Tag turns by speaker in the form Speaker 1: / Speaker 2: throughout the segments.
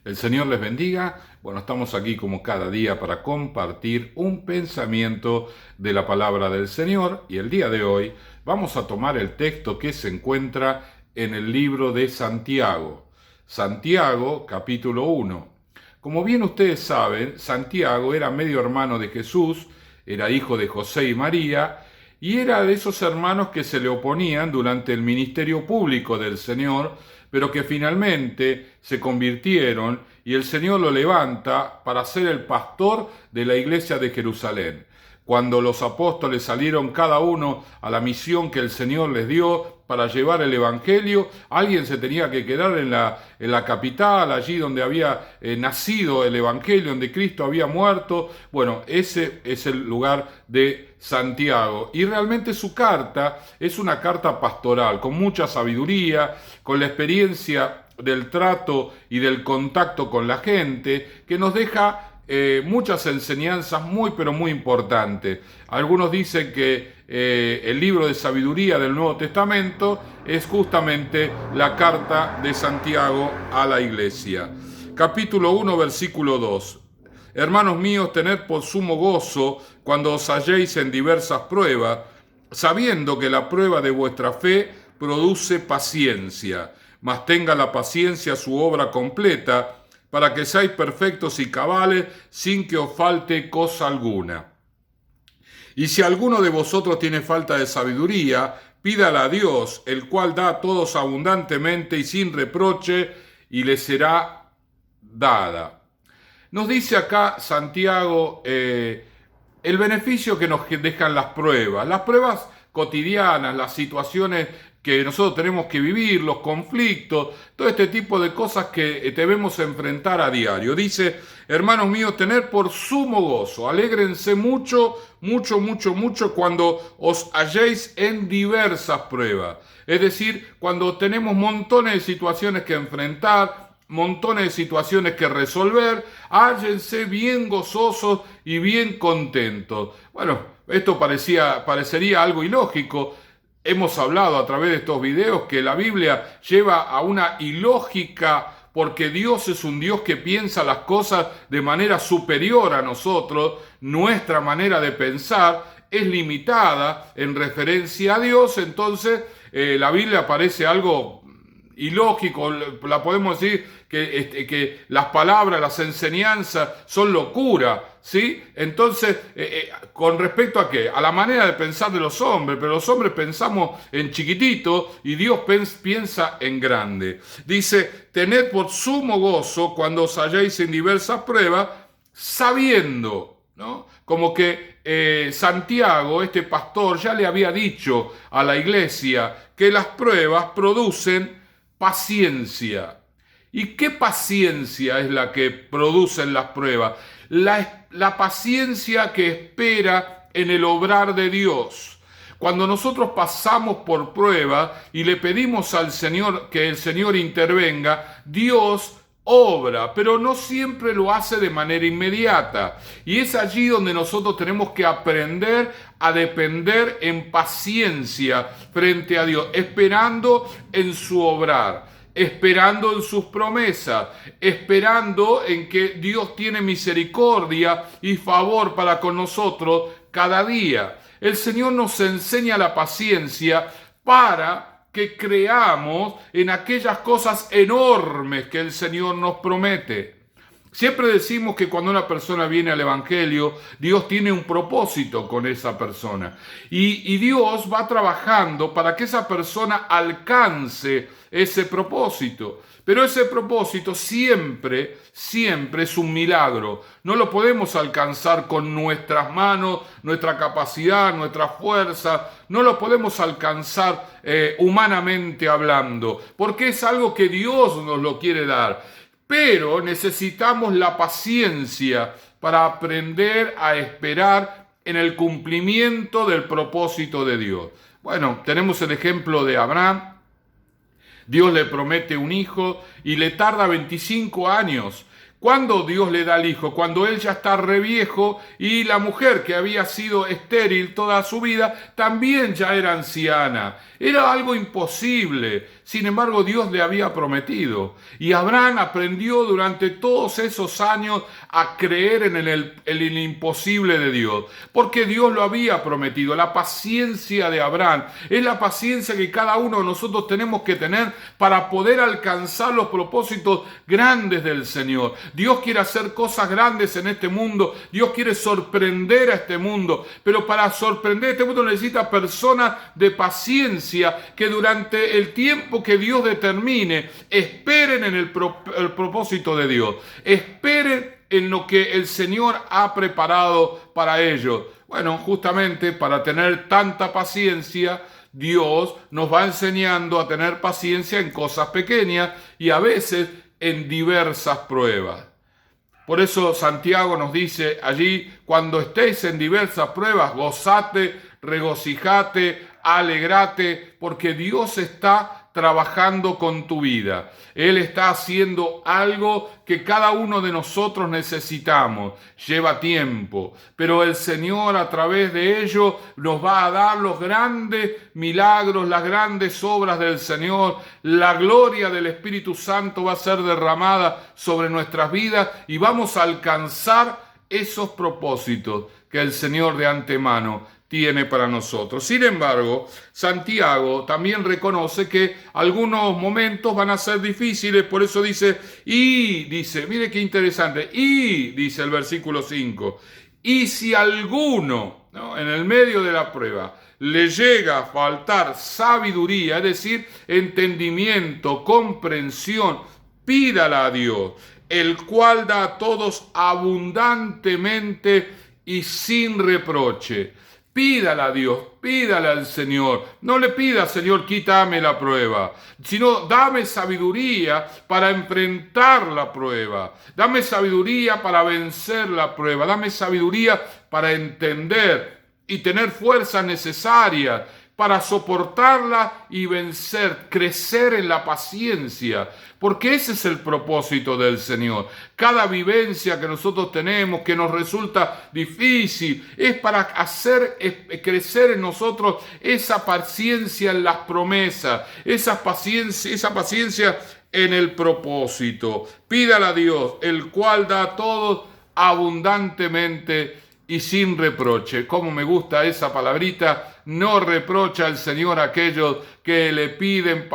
Speaker 1: El Señor les bendiga. Bueno, estamos aquí como cada día para compartir un pensamiento de la palabra del Señor y el día de hoy vamos a tomar el texto que se encuentra en el libro de Santiago. Santiago, capítulo 1. Como bien ustedes saben, Santiago era medio hermano de Jesús, era hijo de José y María, y era de esos hermanos que se le oponían durante el ministerio público del Señor, pero que finalmente se convirtieron y el Señor lo levanta para ser el pastor de la iglesia de Jerusalén. Cuando los apóstoles salieron cada uno a la misión que el Señor les dio para llevar el Evangelio, alguien se tenía que quedar en la capital, allí donde había nacido el Evangelio, donde Cristo había muerto. Bueno, ese es el lugar de Santiago. Y realmente su carta es una carta pastoral, con mucha sabiduría, con la experiencia del trato y del contacto con la gente, que nos deja muchas enseñanzas muy pero muy importantes. Algunos dicen que el libro de sabiduría del Nuevo Testamento es justamente la carta de Santiago a la iglesia. Capítulo 1, versículo 2. Hermanos míos, tened por sumo gozo cuando os halléis en diversas pruebas, sabiendo que la prueba de vuestra fe produce paciencia, mas tenga la paciencia su obra completa, para que seáis perfectos y cabales, sin que os falte cosa alguna. Y si alguno de vosotros tiene falta de sabiduría, pídala a Dios, el cual da a todos abundantemente y sin reproche, y le será dada. Nos dice acá Santiago el beneficio que nos dejan las pruebas cotidianas, las situaciones que nosotros tenemos que vivir, los conflictos, todo este tipo de cosas que debemos enfrentar a diario. Dice, hermanos míos, tener por sumo gozo, alégrense mucho, mucho, mucho, mucho cuando os halléis en diversas pruebas. Es decir, cuando tenemos montones de situaciones que enfrentar, montones de situaciones que resolver, hállense bien gozosos y bien contentos. Bueno, esto parecería algo ilógico. Hemos hablado a través de estos videos que la Biblia lleva a una ilógica, porque Dios es un Dios que piensa las cosas de manera superior a nosotros. Nuestra manera de pensar es limitada en referencia a Dios, entonces la Biblia parece algo ilógico, la podemos decir que las palabras, las enseñanzas son locura, ¿sí? Entonces, ¿con respecto a qué? A la manera de pensar de los hombres, pero los hombres pensamos en chiquitito y Dios piensa en grande. Dice, tened por sumo gozo cuando os halléis en diversas pruebas, sabiendo, ¿no? Como que Santiago, este pastor, ya le había dicho a la iglesia que las pruebas producen paciencia. ¿Y qué paciencia es la que producen las pruebas? La paciencia que espera en el obrar de Dios. Cuando nosotros pasamos por prueba y le pedimos al Señor que el Señor intervenga, Dios obra, pero no siempre lo hace de manera inmediata. Y es allí donde nosotros tenemos que aprender a depender en paciencia frente a Dios, esperando en su obrar, esperando en sus promesas, esperando en que Dios tiene misericordia y favor para con nosotros cada día. El Señor nos enseña la paciencia para que creamos en aquellas cosas enormes que el Señor nos promete. Siempre decimos que cuando una persona viene al Evangelio, Dios tiene un propósito con esa persona. Y Dios va trabajando para que esa persona alcance ese propósito. Pero ese propósito siempre es un milagro. No lo podemos alcanzar con nuestras manos, nuestra capacidad, nuestra fuerza. No lo podemos alcanzar humanamente hablando, porque es algo que Dios nos lo quiere dar. Pero necesitamos la paciencia para aprender a esperar en el cumplimiento del propósito de Dios. Bueno, tenemos el ejemplo de Abraham. Dios le promete un hijo y le tarda 25 años. ¿Cuándo Dios le da al hijo? Cuando él ya está re viejo y la mujer que había sido estéril toda su vida también ya era anciana. Era algo imposible. Sin embargo, Dios le había prometido. Y Abraham aprendió durante todos esos años a creer en el imposible de Dios. Porque Dios lo había prometido. La paciencia de Abraham es la paciencia que cada uno de nosotros tenemos que tener para poder alcanzar los propósitos grandes del Señor. Dios quiere hacer cosas grandes en este mundo. Dios quiere sorprender a este mundo. Pero para sorprender a este mundo necesita personas de paciencia que durante el tiempo que Dios determine esperen en el propósito de Dios. Esperen en lo que el Señor ha preparado para ellos. Bueno, justamente para tener tanta paciencia, Dios nos va enseñando a tener paciencia en cosas pequeñas y a veces en diversas pruebas. Por eso Santiago nos dice allí, cuando estéis en diversas pruebas, gozate, regocijate, alegrate, porque Dios está trabajando con tu vida. Él está haciendo algo que cada uno de nosotros necesitamos. Lleva tiempo, pero el Señor a través de ello nos va a dar los grandes milagros, las grandes obras del Señor. La gloria del Espíritu Santo va a ser derramada sobre nuestras vidas y vamos a alcanzar esos propósitos que el Señor de antemano tiene para nosotros. Sin embargo, Santiago también reconoce que algunos momentos van a ser difíciles, por eso dice, mire qué interesante, dice el versículo 5, y si alguno, ¿no?, en el medio de la prueba le llega a faltar sabiduría, es decir, entendimiento, comprensión, pídala a Dios, el cual da a todos abundantemente y sin reproche. Pídala a Dios, pídala al Señor. No le pida, Señor, quítame la prueba, sino dame sabiduría para enfrentar la prueba. Dame sabiduría para vencer la prueba. Dame sabiduría para entender y tener fuerzas necesarias para soportarla y vencer, crecer en la paciencia, porque ese es el propósito del Señor. Cada vivencia que nosotros tenemos que nos resulta difícil es para hacer crecer en nosotros esa paciencia en las promesas, esa paciencia en el propósito. Pídala a Dios, el cual da a todos abundantemente y sin reproche. Como me gusta esa palabrita. No reprocha al Señor a aquellos que le piden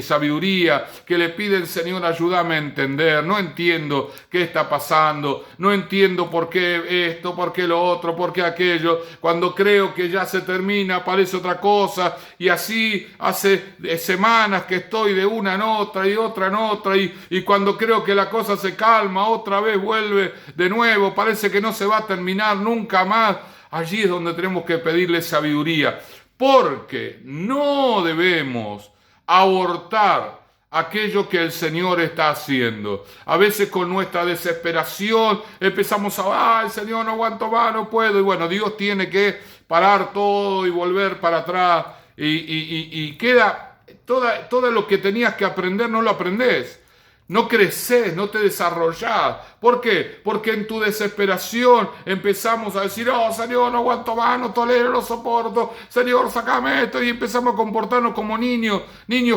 Speaker 1: sabiduría, que le piden, Señor, ayúdame a entender. No entiendo qué está pasando, no entiendo por qué esto, por qué lo otro, por qué aquello. Cuando creo que ya se termina, aparece otra cosa, y así hace semanas que estoy de una en otra y otra en otra, y cuando creo que la cosa se calma, otra vez vuelve de nuevo, parece que no se va a terminar nunca más. Allí es donde tenemos que pedirle sabiduría, porque no debemos abortar aquello que el Señor está haciendo. A veces con nuestra desesperación empezamos ay, Señor, no aguanto más, no puedo. Y bueno, Dios tiene que parar todo y volver para atrás. Y queda todo lo que tenías que aprender, no lo aprendés. No creces, no te desarrollás. ¿Por qué? Porque en tu desesperación empezamos a decir, oh Señor, no aguanto más, no tolero, no soporto, Señor, sácame esto, y empezamos a comportarnos como niños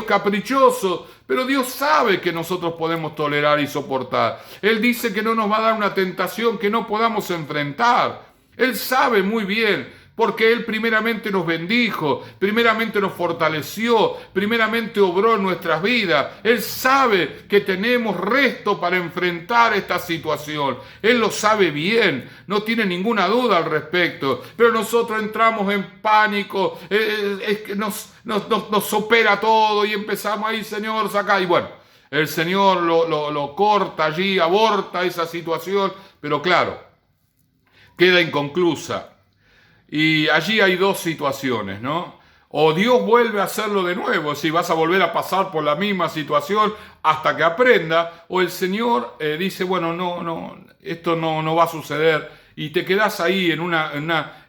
Speaker 1: caprichosos. Pero Dios sabe que nosotros podemos tolerar y soportar. Él dice que no nos va a dar una tentación que no podamos enfrentar. Él sabe muy bien, porque Él primeramente nos bendijo, primeramente nos fortaleció, primeramente obró en nuestras vidas. Él sabe que tenemos resto para enfrentar esta situación. Él lo sabe bien, no tiene ninguna duda al respecto. Pero nosotros entramos en pánico, nos opera todo y empezamos ahí, Señor, saca. Y bueno, el Señor lo corta allí, aborta esa situación, pero claro, queda inconclusa. Y allí hay dos situaciones, ¿no? O Dios vuelve a hacerlo de nuevo, si vas a volver a pasar por la misma situación hasta que aprenda, o el Señor dice, bueno, esto no va a suceder, y te quedás ahí en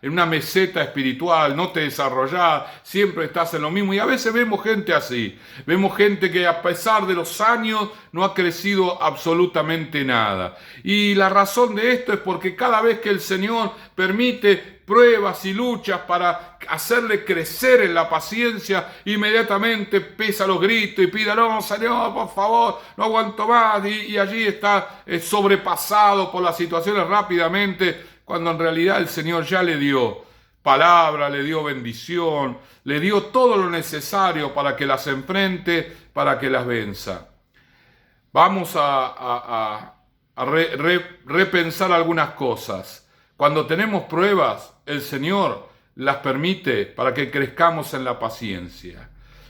Speaker 1: una meseta espiritual, no te desarrollás, siempre estás en lo mismo. Y a veces vemos gente así, vemos gente que a pesar de los años no ha crecido absolutamente nada. Y la razón de esto es porque cada vez que el Señor permite pruebas y luchas para hacerle crecer en la paciencia, inmediatamente pesa los gritos y pide, no, Señor, por favor, no aguanto más, y allí está sobrepasado por las situaciones rápidamente, cuando en realidad el Señor ya le dio palabra, le dio bendición, le dio todo lo necesario para que las enfrente, para que las venza. Vamos a repensar algunas cosas. Cuando tenemos pruebas, el Señor las permite para que crezcamos en la paciencia.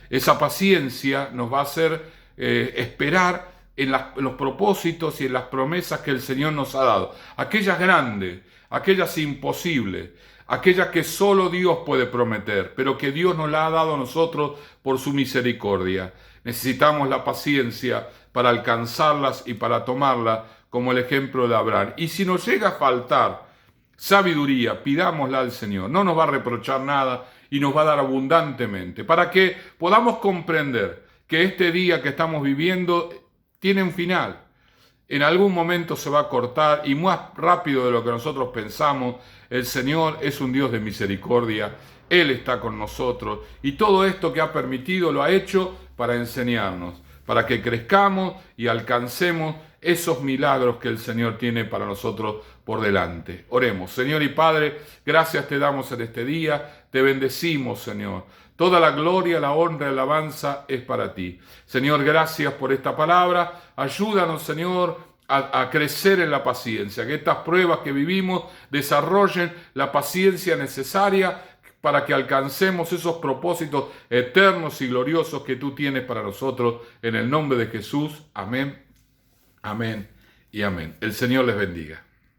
Speaker 1: Esa paciencia nos va a hacer esperar en los propósitos y en las promesas que el Señor nos ha dado. Aquellas grandes, aquellas imposibles, aquellas que solo Dios puede prometer, pero que Dios nos la ha dado a nosotros por su misericordia. Necesitamos la paciencia para alcanzarlas y para tomarlas como el ejemplo de Abraham. Y si nos llega a faltar sabiduría, pidámosla al Señor. No nos va a reprochar nada y nos va a dar abundantemente para que podamos comprender que este día que estamos viviendo tiene un final. En algún momento se va a cortar y más rápido de lo que nosotros pensamos. El Señor es un Dios de misericordia. Él está con nosotros y todo esto que ha permitido lo ha hecho para enseñarnos, para que crezcamos y alcancemos esos milagros que el Señor tiene para nosotros por delante. Oremos. Señor y Padre, gracias te damos en este día, te bendecimos, Señor. Toda la gloria, la honra y la alabanza es para ti. Señor, gracias por esta palabra. Ayúdanos, Señor, a crecer en la paciencia, que estas pruebas que vivimos desarrollen la paciencia necesaria para que alcancemos esos propósitos eternos y gloriosos que tú tienes para nosotros. En el nombre de Jesús, amén, amén y amén. El Señor les bendiga.